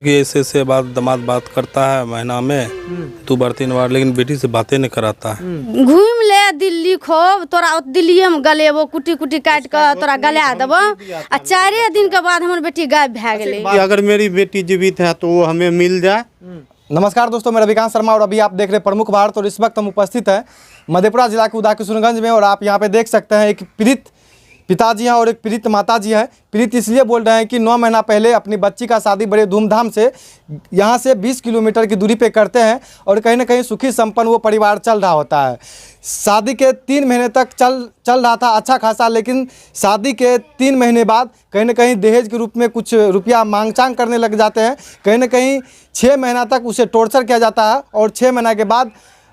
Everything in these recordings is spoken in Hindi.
कि ऐसे बात दामाद बात करता है महीना में 2 बार 3 बार, लेकिन बेटी से बातें नहीं कराता है। घूम ले दिल्ली खूब तोरा दिल्ली में गलेबो कुटी कुटी काट के तोरा गला देबो आ 4 दिन के बाद हमर बेटी गायब भै गेलै। अगर मेरी बेटी जीवित है तो वो हमें मिल जाए। नमस्कार दोस्तों, मैं रविकांत शर्मा और अभी आप देख रहे हैं प्रमुख भारत। और इस वक्त हम उपस्थित हैं मधेपुरा जिला के उदाकिशुनगंज में। और आप यहाँ पे देख सकते हैं एक पीड़ित पिताजी हैं और एक पीड़ित माताजी हैं। पीड़ित इसलिए बोल रहे हैं कि 9 महीना पहले अपनी बच्ची का शादी बड़े धूमधाम से यहाँ से 20 किलोमीटर की दूरी पे करते हैं और कहीं ना कहीं सुखी संपन्न वो परिवार चल रहा होता है। शादी के 3 महीने तक चल रहा था अच्छा खासा, लेकिन शादी के 3 महीने बाद कहीं ना कहीं दहेज के रूप में कुछ रुपया मांग चांग करने लग जाते हैं। कहीं ना कहीं 6 महीना तक उसे टॉर्चर किया जाता है और 6 महीना के बाद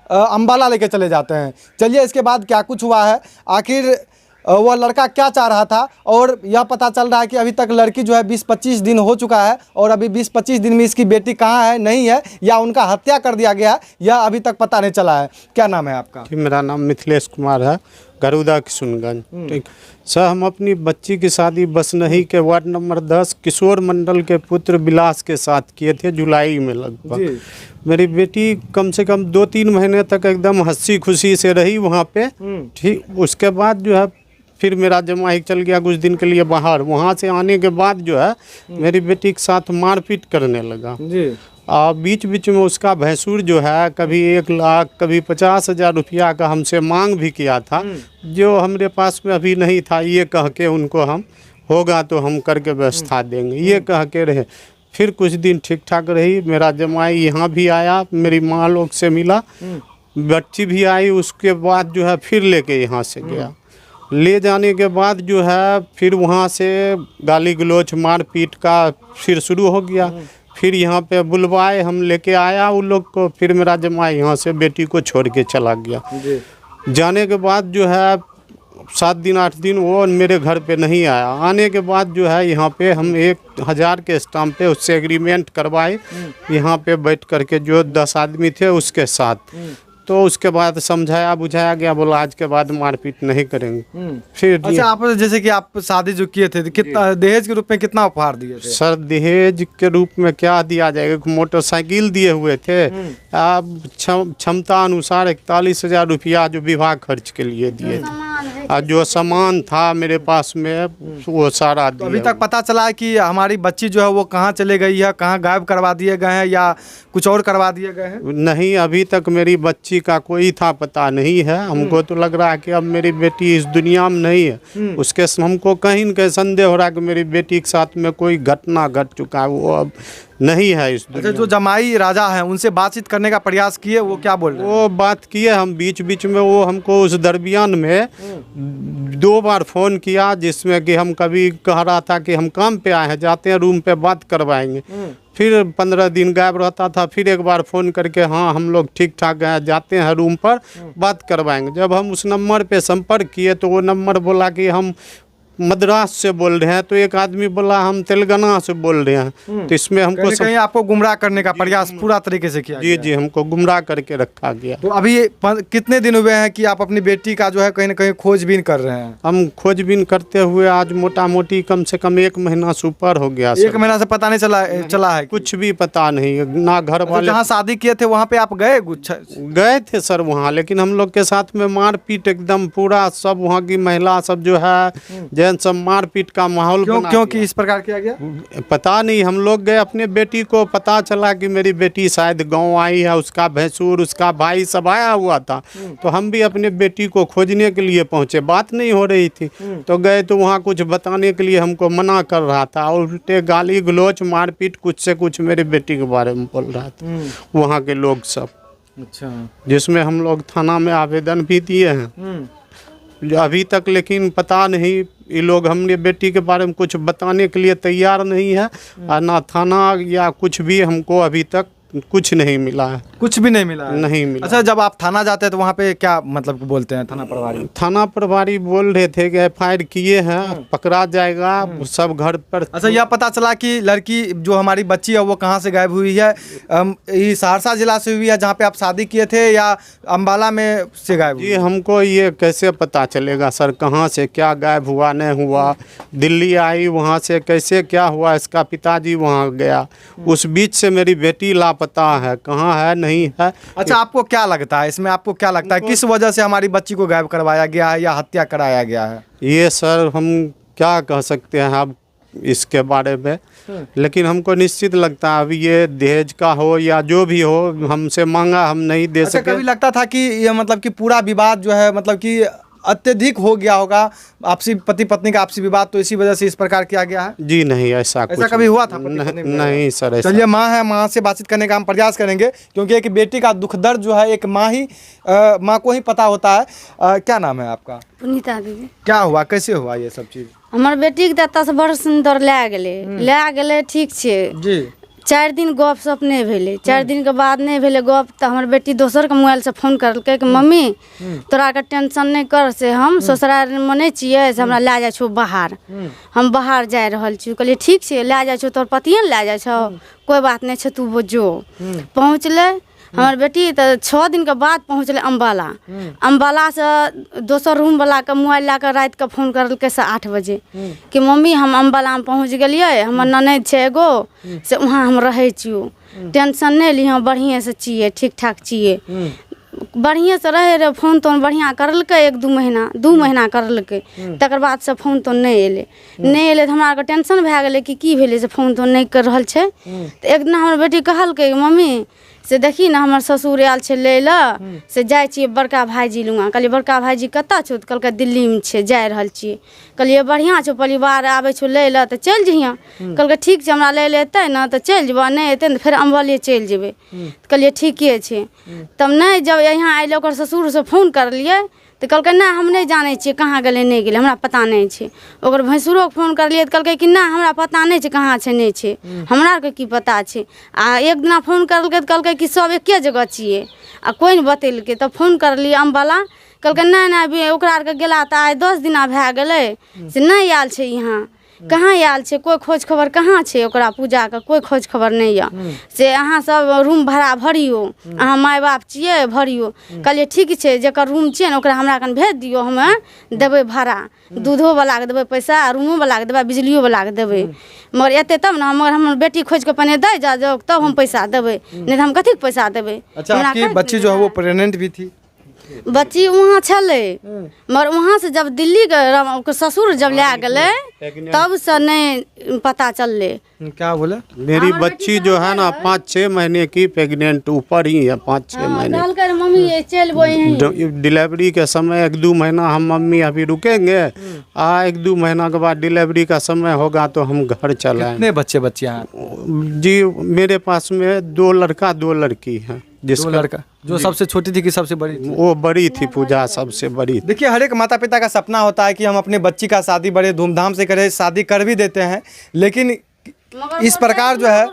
अम्बाला लेके चले जाते हैं। चलिए इसके बाद क्या कुछ हुआ है, आखिर वह लड़का क्या चाह रहा था, और यह पता चल रहा है कि अभी तक लड़की जो है 20-25 दिन हो चुका है और अभी 20-25 दिन में इसकी बेटी कहाँ है नहीं है, या उनका हत्या कर दिया गया है, यह अभी तक पता नहीं चला है। क्या नाम है आपका? मेरा नाम मिथिलेश कुमार है, उदाकिशुनगंज। ठीक सर, हम अपनी बच्ची की शादी बसनही के वार्ड नंबर 10 किशोर मंडल के पुत्र विलास के साथ किए थे जुलाई में लगभग। मेरी बेटी कम से कम 2-3 महीने तक एकदम हंसी खुशी से रही वहाँ पे। ठीक, उसके बाद जो है फिर मेरा जमाई चल गया कुछ दिन के लिए बाहर। वहाँ से आने के बाद जो है मेरी बेटी के साथ मारपीट करने लगा। बीच बीच में उसका भैंसुर जो है कभी 1 लाख कभी 50,000 रुपया का हमसे मांग भी किया था, जो हमारे पास में अभी नहीं था। ये कह के उनको हम होगा तो हम करके व्यवस्था देंगे, ये कह के रहे। फिर कुछ दिन ठीक ठाक रही। मेरा जमाई यहाँ भी आया, मेरी माँ लोग से मिला, बच्ची भी आई। उसके बाद जो है फिर लेके यहाँ से गया। ले जाने के बाद जो है फिर वहाँ से गाली गलौज मारपीट का फिर शुरू हो गया। फिर यहाँ पे बुलवाए, हम लेके आया उन लोग को। फिर मेरा जमाई यहाँ से बेटी को छोड़ के चला गया। जाने के बाद जो है 7 दिन 8 दिन वो मेरे घर पे नहीं आया। आने के बाद जो है यहाँ पे हम 1000 के स्टाम्प पे उससे एग्रीमेंट करवाए, यहाँ पे बैठ करके जो 10 आदमी थे उसके साथ। तो उसके बाद समझाया बुझाया गया, बोला आज के बाद मारपीट नहीं करेंगे। फिर अच्छा, आप जैसे कि आप शादी जो किए थे कितना दहेज के रूप में कितना उपहार दिए थे? सर दहेज के रूप में क्या दिया जाएगा, मोटरसाइकिल दिए हुए थे। अब क्षमता अनुसार 41,000 रुपया जो विवाह खर्च के लिए दिए थे, और जो सामान था मेरे पास में वो सारा दिया। अभी तक पता चला है कि हमारी बच्ची जो है वो कहाँ चले गई है, कहाँ गायब करवा दिए गए हैं या कुछ और करवा दिए गए हैं? नहीं, अभी तक मेरी बच्ची का कोई था पता नहीं है। हमको तो लग रहा है कि अब मेरी बेटी इस दुनिया में नहीं है। उसके हमको कहीं न कहीं संदेह हो रहा है कि मेरी बेटी के साथ में कोई घटना घट चुका है, वो अब नहीं है इस दुनिया। अच्छा, जो जमाई राजा है उनसे बातचीत करने का प्रयास किए, वो क्या बोल रहे हैं? वो बात किए हम बीच बीच में। वो हमको उस दरमियान में 2 बार फ़ोन किया, जिसमें कि हम कभी कह रहा था कि हम काम पे आए हैं, जाते हैं रूम पे बात करवाएंगे। फिर 15 दिन गायब रहता था। फिर एक बार फ़ोन करके हाँ हम लोग ठीक ठाक हैं, जाते हैं रूम पर बात करवाएंगे। जब हम उस नंबर पे संपर्क किए तो वो नंबर बोला कि हम मद्रास से बोल रहे हैं, तो एक आदमी बोला हम तेलंगाना से बोल रहे हैं। तो इसमें हमको कहीं आपको गुमराह करने का प्रयास पूरा तरीके से किया? जी, हमको गुमराह करके रखा गया। तो अभी कितने दिन हुए हैं कि आप अपनी बेटी का जो है कहीं ना कहीं खोजबीन कर रहे हैं? हम खोजबीन करते हुए आज मोटा मोटी कम से कम 1 महीना से ऊपर हो गया। 1 महीना से पता नहीं चला है? कुछ भी पता नहीं, ना घर वाले। जहाँ शादी किए थे वहाँ पे आप गए थे सर वहाँ, लेकिन हम लोग के साथ में मारपीट एकदम पूरा सब, वहाँ की महिला सब जो है सब मारपीट का माहौल। क्यों कि इस प्रकार किया गया पता नहीं। हम लोग गए, अपने बेटी को पता चला कि मेरी बेटी शायद गांव आई है, उसका भैंसुर उसका भाई सब आया हुआ था। तो हम भी अपने बेटी को खोजने के लिए पहुंचे, बात नहीं हो रही थी। तो गए तो वहाँ कुछ बताने के लिए हमको मना कर रहा था, और उल्टे गाली गलौच मारपीट कुछ से कुछ मेरी बेटी के बारे में बोल रहा था वहाँ के लोग सब। अच्छा, जिसमें हम लोग थाना में आवेदन भी दिए हैं अभी तक, लेकिन पता नहीं ये लोग हमने बेटी के बारे में कुछ बताने के लिए तैयार नहीं है, और ना थाना या कुछ भी हमको अभी तक कुछ नहीं मिला है, कुछ भी नहीं मिला है? नहीं मिला। अच्छा, जब आप थाना जाते हैं तो वहाँ पे क्या मतलब बोलते हैं थाना प्रभारी? थाना प्रभारी बोल रहे थे कि FIR किए हैं, पकड़ा जाएगा, सब घर पर। अच्छा, यह पता चला कि लड़की जो हमारी बच्ची है वो कहाँ से गायब हुई है? ये सहरसा जिला से हुई है जहाँ पे आप शादी किए थे, या अम्बाला में से गायब हुई? जी हमको ये कैसे पता चलेगा सर, कहाँ से क्या गायब हुआ नहीं हुआ? दिल्ली आई, वहाँ से कैसे क्या हुआ? इसका पिताजी वहाँ गया, उस बीच से मेरी बेटी लापता है, कहाँ है नहीं है। अच्छा, आपको क्या लगता है इसमें, आपको क्या लगता है किस वजह से हमारी बच्ची को गायब करवाया गया है या हत्या कराया गया है? ये सर हम क्या कह सकते हैं अब इसके बारे में, लेकिन हमको निश्चित लगता है अभी ये दहेज का हो या जो भी हो, हमसे मांगा हम नहीं दे अच्छा, सके। कभी लगता था कि ये मतलब कि पूरा विवाद जो है मतलब कि अत्यधिक हो गया होगा, आपसी पति पत्नी का आपसी विवाद, तो इसी वजह से इस प्रकार किया गया है? जी नहीं, ऐसा कुछ कभी हुआ था पति पत्नी में? नहीं सर, ऐसा। चलिए, माँ है, माँ से बातचीत करने का हम प्रयास करेंगे, क्योंकि एक बेटी का दुख दर्द जो है एक माँ को ही पता होता है। क्या नाम है आपका? पुनीता दीदी। क्या हुआ, कैसे हुआ ये सब चीज? हमर बेटी के एतऽ से बड़ सुंदर लए गेलै, ठीक छै। जी। 4 दिन गप सप नहीं भेले, 4 दिन के बाद नहीं भेले गप, तो हमर बेटी दोसर के मोबाइल से फोन करलकै कि मम्मी तोरा के टेंशन नहीं कर, से हम ससुराल में नहीं छियै, से हमरा लए जाइ छौ बाहर, हम बाहर जा रहल छी। कहलिए ठीक छै, लए जाइ छौ, तोर पतिए ने लए जाइ छौ, कोई बात नहीं छै, तू जो। पहुँचलै हमर बेटी, तो 6 दिन के बाद पहुँचलै अम्बाला। अम्बाला से दोसर रूम वाला के मोबाइल ला के रात के फोन करलकै से 8 बजे कि मम्मी हम अम्बाला में पहुँच गेलियै, हमर ननद छै एगो, से वहाँ हम रहै छियौ, टेंशन नहीं लिहँ, बढ़िए से छियै, ठीक ठाक छियै। बढ़िए से रहे रहे, फोन तोन बढ़िया करलकै, 2 महीना करलकै, तकर बाद से फोन तोन नहीं एलै तो हमरा आरके टेंशन भए गेलै कि की भेलै से फोन तोन नहीं कर रहल छै। तो एक दिन हमर बेटी कहलकै मम्मी से देखी ना हमर ससुर आयल छै लै लए, से जाइ छियै बड़का भाईजी लुआ। कहलिए बड़का भाईजी कतऽ छौ? तऽ कहलकै दिल्ली में छै, जा रहल छियै। कहलिए बढ़िया छौ, परिवार आबै छौ लै लए तऽ चलि जइहाँ। कहलकै ठीक छै, हमरा लै लए एतै ने तऽ चलि जेबै, नहीं एतै ने फेर अम्बाले चलि जेबै। तऽ कहलिए ठीके छै। तब नहीं, जब यहाँ अयलै ओकर ससुर से फोन करलिए तो कहलकै ना हम नहीं जाने छियै कहाँ गेलै नहीं गेलै, हमरा पता नहीं छै। ओकर भैंसुरोके फोन करलिए तऽ कहलकै कि ना हमरा पता नहीं छै कहाँ छै नहीं छै, हमरा आरके की पता छै। आ एक दिना फोन करलकै तऽ कहलकै कि सब एके जगह छियै, आ कोई नहीं बतेलकै। तब फोन करलिए अम्बाला, कहलकै नहीं नहीं ओकरा आरके गेला तऽ आइ 10 दिना भए गेलै, से नहीं आयल छै यहाँ, कहाँ आयल छै, कोई खोज खबर कहाँ छै, ओकरा पूजा के कोई खोज खबर नहीं यऽ। से अहाँ सब रूम भाड़ा भरियो, अहाँ माय बाप छियै भरियो। कहलिए ठीक छै, जेकर रूम छियै ने ओकरा हमरा कन भेज दियो, हमे देबै भाड़ा, दूधो वाला के देबै पैसा, रूमो वाला के देबै, बिजलियो वाला के देबै, मगर एते तब ना हमर बेटी खोज के पहिने दे जा जो, तब हम पैसा देबै, नहीं तो हम कथी के पैसा देबै। अच्छा, आपकी बच्ची जो है वो प्रेग्नेंट भी थी? बच्ची वहाँ छलै, मगर वहाँ से जब दिल्ली के ससुर जब ले गेलै तब से नहीं पता चलले। क्या बोले? मेरी बच्ची जो है ना 5-6 महीने की प्रेग्नेंट ऊपर ही है, 5-6 महीने। कहलकै मम्मी ये चलबो यहीं। डिलीवरी के समय 1-2 महीना हम मम्मी अभी रुकेंगे, 1-2 महीना के बाद डिलीवरी का समय होगा तो हम घर चलाएंगे। कितने बच्चे हैं? जी मेरे पास में 2 लड़का 2 लड़की हैं। जिसका लड़का जो सबसे छोटी थी कि सबसे बड़ी थी? वो बड़ी थी, पूजा सबसे बड़ी। देखिए, हर एक माता पिता का सपना होता है कि हम अपने बच्ची का शादी बड़े धूमधाम से करें, शादी कर भी देते हैं, लेकिन इस प्रकार जो है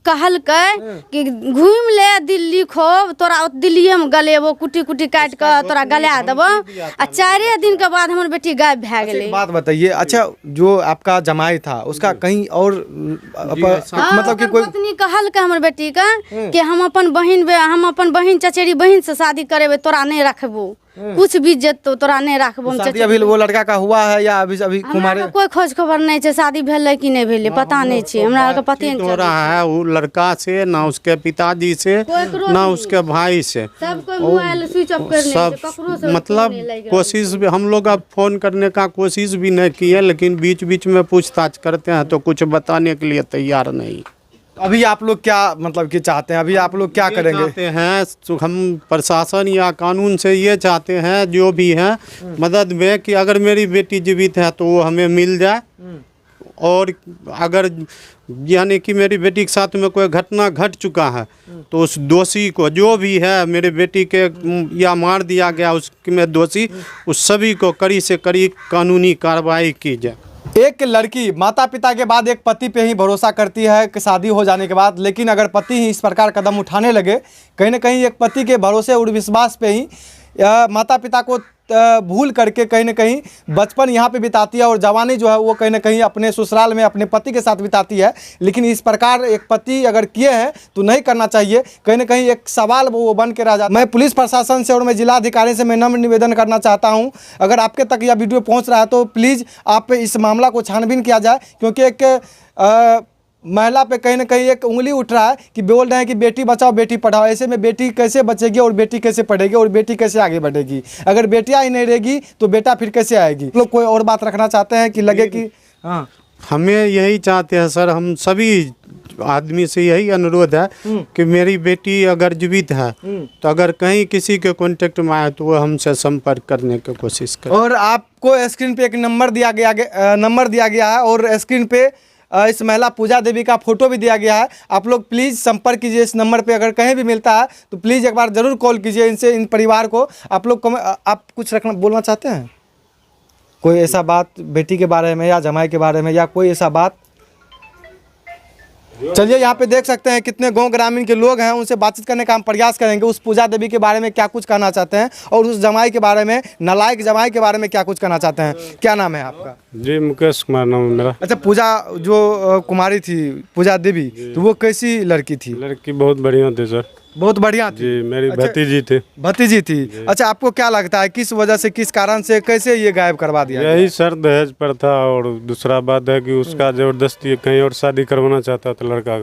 कहलकै कि घूम ले दिल्ली खूब, तोरा दिल्लीए में गलेबो, कुटी कुटी काट के तोरा गला देबो। आ 4 दिन के बाद हमर बेटी गायब भए गेलै। बात बताइए, अच्छा जो आपका जमाई था उसका कहीं और मतलब कि कोई पत्नी कहलकै हमर बेटी के कि हम अपन बहिन चचेरी बहिन से शादी करेबे, तोरा नहीं रखबो, कुछ भी जतो तोरा नहीं रखबो। शादी अभी वो लड़का का हुआ है या अभी कुमारे? कोई खोज खबर नहीं छै, शादी भेलै कि नहीं भेलै पता नहीं छै, हमरा आर के पते नहीं हो रहा है। वो लड़का से ना उसके पिताजी से ना उसके भाई से, सब कोई मोबाइल स्विच ऑफ कर सब मतलब कोशिश भी हम लोग अब फोन करने का कोशिश भी नहीं किए, लेकिन बीच बीच में पूछताछ करते हैं तो कुछ बताने के लिए तैयार नहीं। अभी आप लोग क्या मतलब कि चाहते हैं, अभी आप लोग क्या करेंगे? चाहते हैं हम प्रशासन या कानून से ये चाहते हैं जो भी है मदद में, कि अगर मेरी बेटी जीवित है तो वो हमें मिल जाए, और अगर यानी कि मेरी बेटी के साथ में कोई घटना घट चुका है तो उस दोषी को, जो भी है मेरे बेटी के या मार दिया गया उसमें दोषी, उस सभी को कड़ी से कड़ी कानूनी कार्रवाई की जाए। एक लड़की माता पिता के बाद एक पति पे ही भरोसा करती है कि शादी हो जाने के बाद, लेकिन अगर पति ही इस प्रकार कदम उठाने लगे, कहीं ना कहीं एक पति के भरोसे और विश्वास पे ही माता पिता को भूल करके कहीं ना कहीं बचपन यहाँ पे बिताती है और जवानी जो है वो कहीं ना कहीं अपने ससुराल में अपने पति के साथ बिताती है। लेकिन इस प्रकार एक पति अगर किए हैं तो नहीं करना चाहिए, कहीं ना कहीं एक सवाल वो बन के रह जाता है। मैं पुलिस प्रशासन से और मैं जिला अधिकारी से मैं नम्र निवेदन करना चाहता हूँ, अगर आपके तक यह वीडियो पहुँच रहा है तो प्लीज़ आप इस मामला को छानबीन किया जाए, क्योंकि एक महिला पे कहीं ना कहीं एक उंगली उठ रहा है कि बोल रहे हैं कि बेटी बचाओ बेटी पढ़ाओ। ऐसे में बेटी कैसे बचेगी और बेटी कैसे पढ़ेगी और बेटी कैसे आगे बढ़ेगी? अगर बेटियां ही नहीं रहेगी तो बेटा फिर कैसे आएगी? लोग कोई और बात रखना चाहते हैं कि लगे कि हाँ हमें यही चाहते हैं सर, हम सभी आदमी से यही अनुरोध है कि मेरी बेटी अगर जीवित है तो अगर कहीं किसी के कांटेक्ट में आए तो वो हमसे संपर्क करने की कोशिश करें। और आपको स्क्रीन पे एक नंबर दिया गया है और स्क्रीन पे इस महिला पूजा देवी का फोटो भी दिया गया है। आप लोग प्लीज़ संपर्क कीजिए इस नंबर पे, अगर कहीं भी मिलता है तो प्लीज़ एक बार ज़रूर कॉल कीजिए इनसे, इन परिवार को। आप लोग आप कुछ बोलना चाहते हैं? कोई ऐसा बात बेटी के बारे में या जमाई के बारे में या कोई ऐसा बात? चलिए यहाँ पे देख सकते हैं कितने गांव ग्रामीण के लोग हैं, उनसे बातचीत करने का हम प्रयास करेंगे। उस पूजा देवी के बारे में क्या कुछ कहना चाहते हैं और उस जमाई के बारे में, नालायक जमाई के बारे में क्या कुछ कहना चाहते हैं। क्या नाम है आपका? जी मुकेश कुमार नाम है मेरा। अच्छा, पूजा जो कुमारी थी पूजा देवी, तो वो कैसी लड़की थी? लड़की बहुत बढ़िया थी सर। बहुत बढ़िया थी जी, मेरी अच्छा, भतीजी थी। भतीजी थी। अच्छा, आपको क्या लगता है किस वजह से, किस कारण से, कैसे ये गायब करवा दिया? यही सर दहेज पर था, और दूसरा बात है कि उसका जबरदस्ती कहीं और शादी करवाना चाहता था लड़का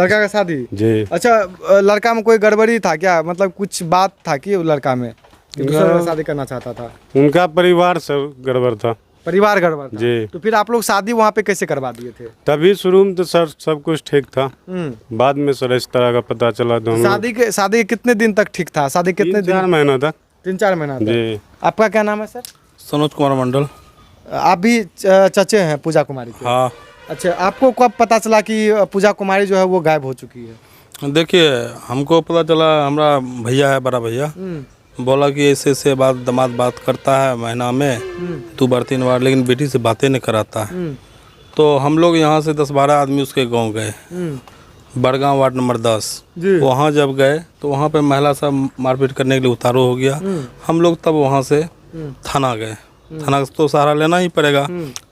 का शादी। जी। अच्छा, लड़का में कोई गड़बड़ी था क्या? मतलब कुछ बात था कि लड़का में कि दूसरे का शादी करना चाहता था? उनका परिवार सर गड़बड़ था। परिवार गड़बड़ था। जी। तो फिर आप लोग शादी वहाँ पे कैसे करवा दिए थे? तभी शुरू में तो सर सब कुछ ठीक था, बाद में सर इस तरह का पता चला। तो शादी के कितने दिन तक ठीक था? शादी कितने दिन? 4 महीना तक। 3-4 महीना तक। जी। आपका क्या नाम है सर? सनोज कुमार मंडल। आप भी चचे हैं पूजा कुमारी के? हाँ। अच्छा, आपको कब पता चला कि पूजा कुमारी जो है वो गायब हो चुकी है? देखिए, हमको पता चला, हमारा भैया है, बड़ा भैया, बोला कि ऐसे दामाद बात करता है महीना में 2-3 बार, लेकिन बेटी से बातें नहीं कराता है। तो हम लोग यहाँ से 10-12 आदमी उसके गांव गए, बड़गांव वार्ड नंबर 10। वहाँ जब गए तो वहाँ पे महिला सब मारपीट करने के लिए उतारू हो गया। हम लोग तब वहाँ से थाना गए। थाना तो सहारा लेना ही पड़ेगा।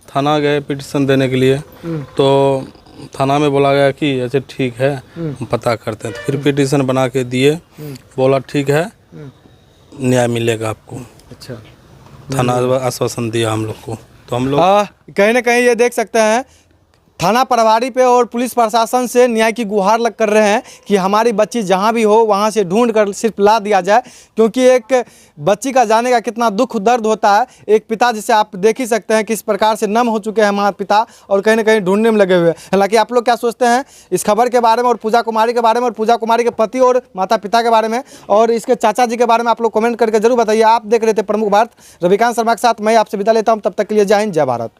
थाना गए पिटीशन देने के लिए, तो थाना में बोला गया कि अच्छा ठीक है हम पता करते हैं। तो फिर पिटीशन बना के दिए, बोला ठीक है न्याय मिलेगा आपको। अच्छा, थाना आश्वासन दिया हम लोग को। तो हम लोग कहीं ना कहीं ये देख सकते हैं थाना प्रभारी पे और पुलिस प्रशासन से न्याय की गुहार लग कर रहे हैं कि हमारी बच्ची जहां भी हो वहां से ढूंढ कर सिर्फ ला दिया जाए, क्योंकि एक बच्ची का जाने का कितना दुख दर्द होता है। एक पिता जिसे आप देख ही सकते हैं किस प्रकार से नम हो चुके हैं माँ पिता और कहीं ना कहीं ढूंढने में लगे हुए हैं। हालांकि आप लोग क्या सोचते हैं इस खबर के बारे में और पूजा कुमारी के बारे में और पूजा कुमारी के पति और माता पिता के बारे में और इसके चाचा जी के बारे में, आप लोग कमेंट करके जरूर बताइए। आप देख रहे थे प्रमुख भारत, रविकांत शर्मा के साथ मैं आपसे विदा लेता हूँ। तब तक के लिए जय हिंद, जय भारत।